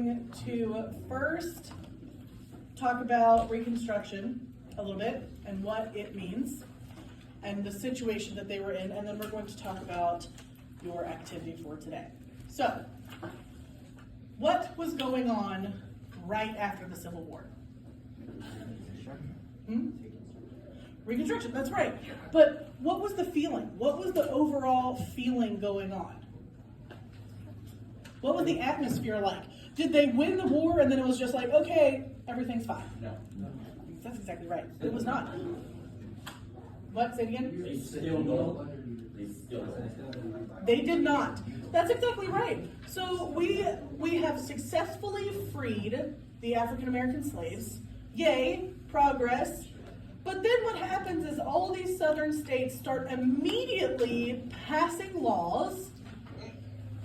To first talk about Reconstruction a little bit and what it means and the situation that they were in, and then we're going to talk about your activity for today. So, what was going on right after the Civil War? Reconstruction, that's right. But what was the feeling? What was the overall feeling going on? What was the atmosphere like? Did they win the war and then it was just like, okay, everything's fine? No. That's exactly right. It was not. What? Say it again? They still don't. They did not. That's exactly right. So we have successfully freed the African American slaves. Yay, progress. But then what happens is all these southern states start immediately passing laws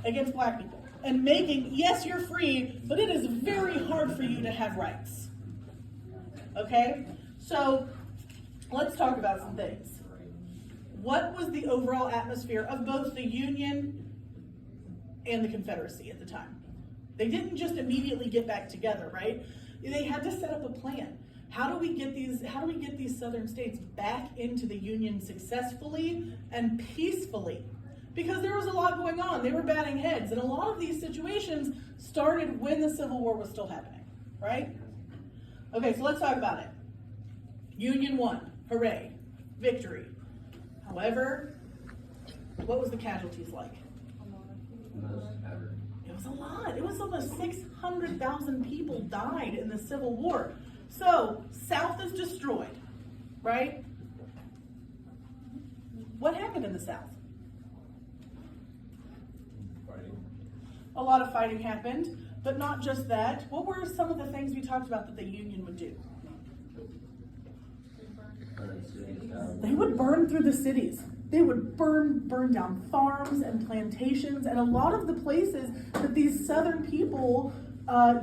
against black people and making, yes, you're free, but it is very hard for you to have rights. Okay? So let's talk about some things. What was the overall atmosphere of both the Union and the Confederacy at the time? They didn't just immediately get back together, right? They had to set up a plan. How do we get these southern states back into the Union successfully and peacefully? Because there was a lot going on. They were batting heads, and a lot of these situations started when the Civil War was still happening, right? Okay, so let's talk about it. Union won. Hooray. Victory. However, what was the casualties like? It was a lot. It was almost 600,000 people died in the Civil War. So, South is destroyed, right? What happened in the South? A lot of fighting happened, but not just that. What were some of the things we talked about that the Union would do? They would burn through the cities. They would burn down farms and plantations, and a lot of the places that these southern people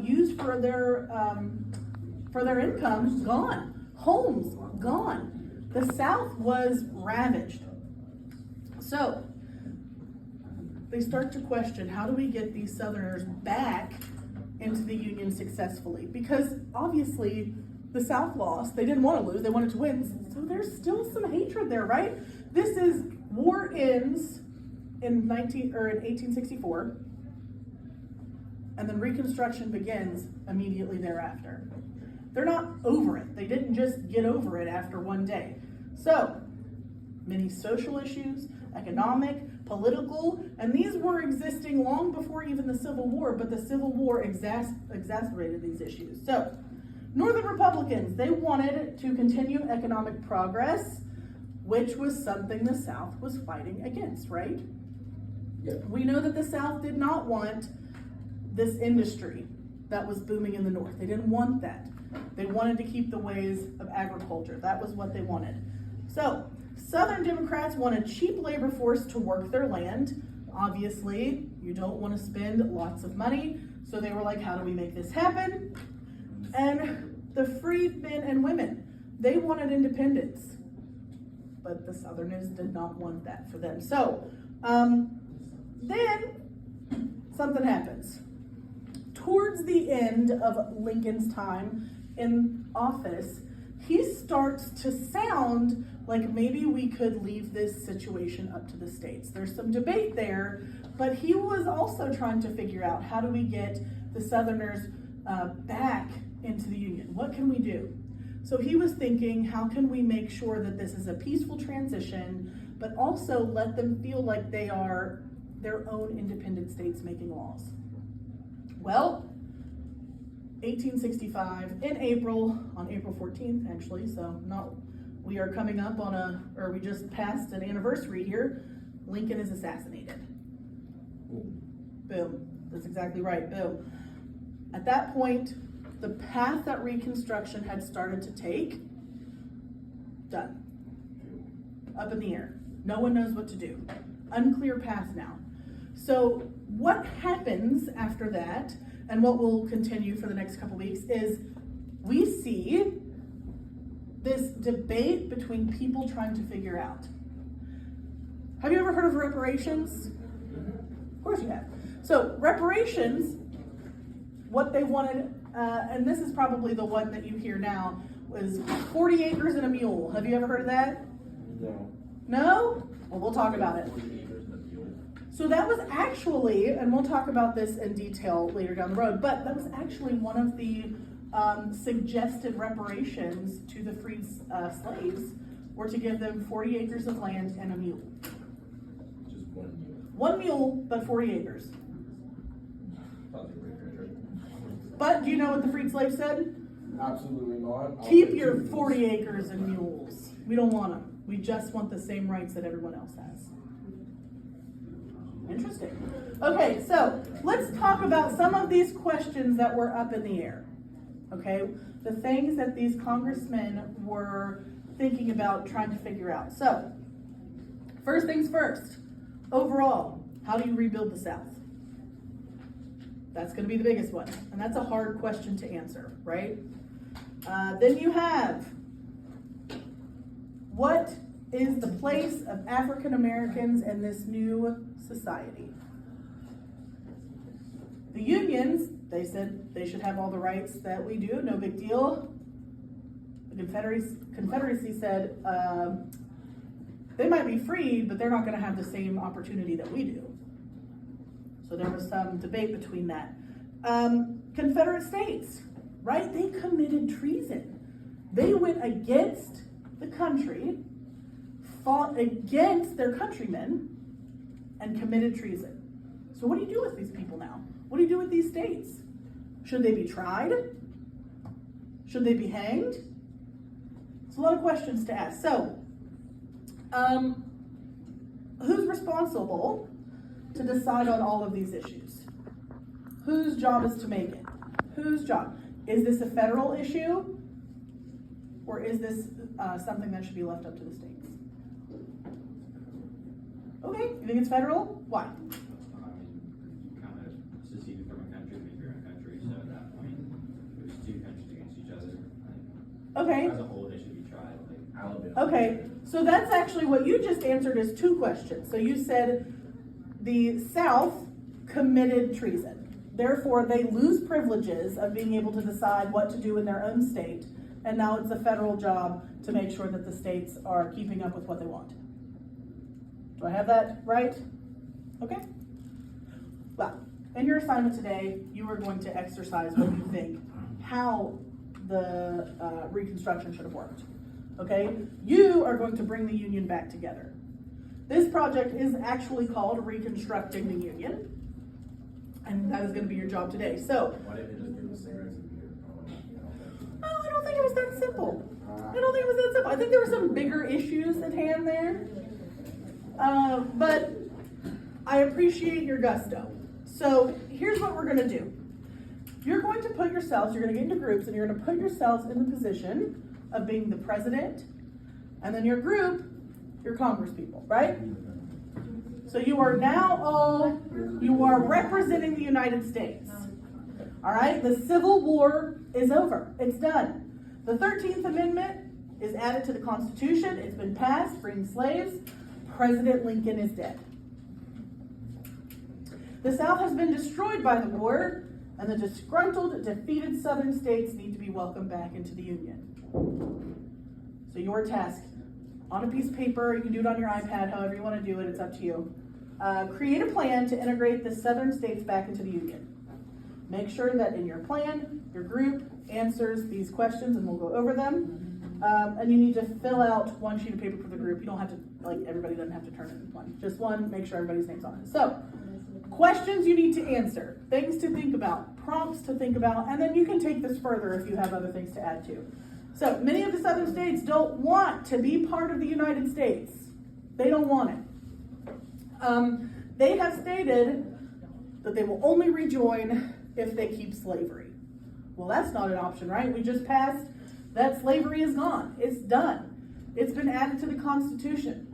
used for their income, gone. Homes, gone. The South was ravaged. So, they start to question, how do we get these Southerners back into the Union successfully? Because obviously the South lost. They didn't want to lose. They wanted to win. So there's still some hatred there, right? War ends in 1864, and then Reconstruction begins immediately thereafter. They're not over it. They didn't just get over it after one day. So, many social issues, economic, political, and these were existing long before even the Civil War, but the Civil War exacerbated these issues. So, Northern Republicans, they wanted to continue economic progress, which was something the South was fighting against, right? Yep. We know that the South did not want this industry that was booming in the North. They didn't want that. They wanted to keep the ways of agriculture. That was what they wanted. So, Southern Democrats wanted cheap labor force to work their land. Obviously, you don't want to spend lots of money, so they were like, how do we make this happen? And the freed men and women, they wanted independence, but the Southerners did not want that for them. So, then something happens. Towards the end of Lincoln's time in office, he starts to sound like maybe we could leave this situation up to the states. There's some debate there, but he was also trying to figure out, how do we get the Southerners back into the Union? What can we do? So he was thinking, how can we make sure that this is a peaceful transition, but also let them feel like they are their own independent states making laws? Well, 1865, in April, on April 14th, actually, we are coming up on we just passed an anniversary here, Lincoln is assassinated. Boom. That's exactly right, boom. At that point, the path that Reconstruction had started to take, done. Up in the air. No one knows what to do. Unclear path now. So what happens after that, and what will continue for the next couple weeks, is we see this debate between people trying to figure out. Have you ever heard of reparations? Of course you have. So reparations what they wanted, and this is probably the one that you hear now, was 40 acres and a mule. Have you ever heard of that? No. No? Well, we'll talk about it. So that was actually, and we'll talk about this in detail later down the road, but that was actually one of the suggested reparations to the freed slaves, were to give them 40 acres of land and a mule. Just one mule. One mule, but 40 acres. Thought they were treasure. But do you know what the freed slaves said? Absolutely not. Keep your 40 acres and mules. We don't want them. We just want the same rights that everyone else has. Interesting. Okay, so let's talk about some of these questions that were up in the air. Okay, the things that these congressmen were thinking about trying to figure out. So, first things first, overall, how do you rebuild the South? That's going to be the biggest one, and that's a hard question to answer, right? Then you have, what is the place of African Americans in this new society? The unions, they said they should have all the rights that we do, no big deal. The Confederacy said they might be freed, but they're not going to have the same opportunity that we do. So there was some debate between that. Confederate States, right? They committed treason. They went against the country, fought against their countrymen, and committed treason. So what do you do with these people now? What do you do with these states? Should they be tried? Should they be hanged? It's a lot of questions to ask. So, who's responsible to decide on all of these issues? Whose job is to make it? Whose job? Is this a federal issue? Or is this something that should be left up to the states? Okay, you think it's federal? Why? You kind of seceded from a country to make your own country, so at that point, there's two countries against each other. Okay. As a whole, they should be tried, like Alabama. Okay, so that's actually what you just answered is two questions. So you said the South committed treason. Therefore, they lose privileges of being able to decide what to do in their own state. And now it's a federal job to make sure that the states are keeping up with what they want. Do I have that right? Okay. Well, in your assignment today, you are going to exercise what you think, how the Reconstruction should have worked. Okay? You are going to bring the Union back together. This project is actually called Reconstructing the Union. And that is going to be your job today. So, Why didn't they just do the cigarettes in beer? I don't think it was that simple. I don't think it was that simple. I think there were some bigger issues at hand there. But I appreciate your gusto. So here's what we're going to do. You're going to put yourselves, you're going to get into groups, and you're going to put yourselves in the position of being the president, and then your group, your congresspeople, right? So you are now you are representing the United States. All right? The Civil War is over. It's done. The 13th Amendment is added to the Constitution. It's been passed, freeing slaves. President Lincoln is dead. The South has been destroyed by the war, and the disgruntled, defeated Southern states need to be welcomed back into the Union. So your task, on a piece of paper, you can do it on your iPad, however you want to do it, it's up to you. Create a plan to integrate the Southern states back into the Union. Make sure that in your plan, your group answers these questions, and we'll go over them. And you need to fill out one sheet of paper for the group. You don't have to, everybody doesn't have to turn in one. Just one, make sure everybody's name's on it. So, questions you need to answer, things to think about, prompts to think about, and then you can take this further if you have other things to add to. So, many of the Southern states don't want to be part of the United States. They don't want it. They have stated that they will only rejoin if they keep slavery. Well, that's not an option, right? We just passed that slavery is gone. It's done. It's been added to the Constitution.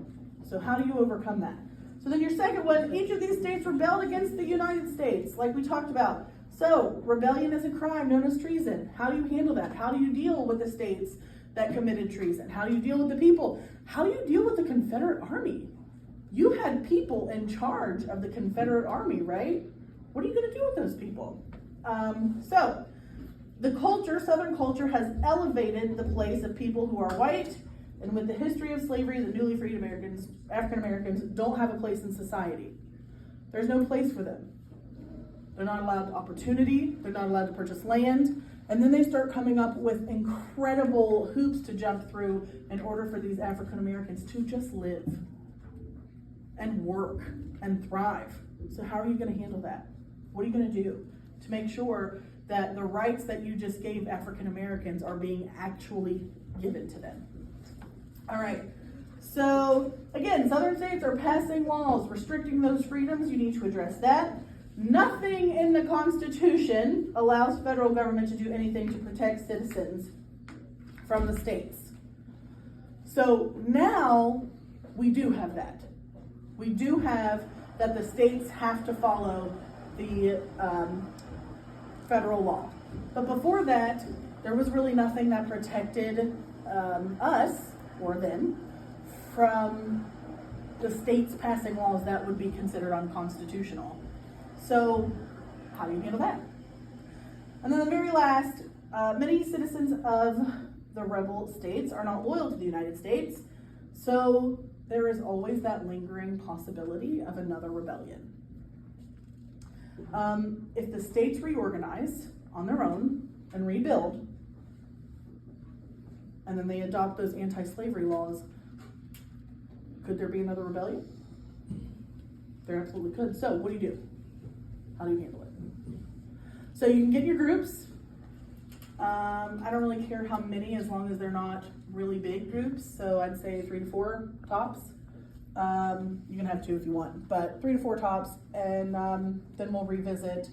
So how do you overcome that? So then your second one, each of these states rebelled against the United States, like we talked about. So rebellion is a crime known as treason. How do you handle that? How do you deal with the states that committed treason? How do you deal with the people? How do you deal with the Confederate Army? You had people in charge of the Confederate Army, right? What are you going to do with those people? So, the culture, Southern culture, has elevated the place of people who are white, and with the history of slavery, the newly freed Americans, African Americans, don't have a place in society. There's no place for them. They're not allowed opportunity, they're not allowed to purchase land, and then they start coming up with incredible hoops to jump through in order for these African Americans to just live and work and thrive. So how are you going to handle that? What are you going to do to make sure that the rights that you just gave African Americans are being actually given to them? All right. So again, Southern states are passing laws restricting those freedoms. You need to address that. Nothing in the Constitution allows federal government to do anything to protect citizens from the states. So now we do have that. We do have that the states have to follow the federal law. But before that, there was really nothing that protected us or them from the states passing laws that would be considered unconstitutional. So how do you handle that? And then the very last, many citizens of the rebel states are not loyal to the United States, so there is always that lingering possibility of another rebellion. If the states reorganize on their own and rebuild, and then they adopt those anti-slavery laws, could there be another rebellion? There absolutely could. So what do you do? How do you handle it? So you can get your groups. I don't really care how many, as long as they're not really big groups. So I'd say 3 to 4 tops. You can have 2 if you want, but 3 to 4 tops, and then we'll revisit.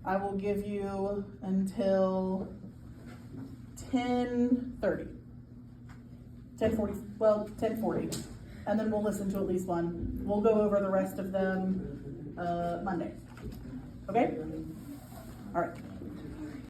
I will give you until 10:30, 10:40, well, 10:40, and then we'll listen to at least one. We'll go over the rest of them Monday. Okay? All right.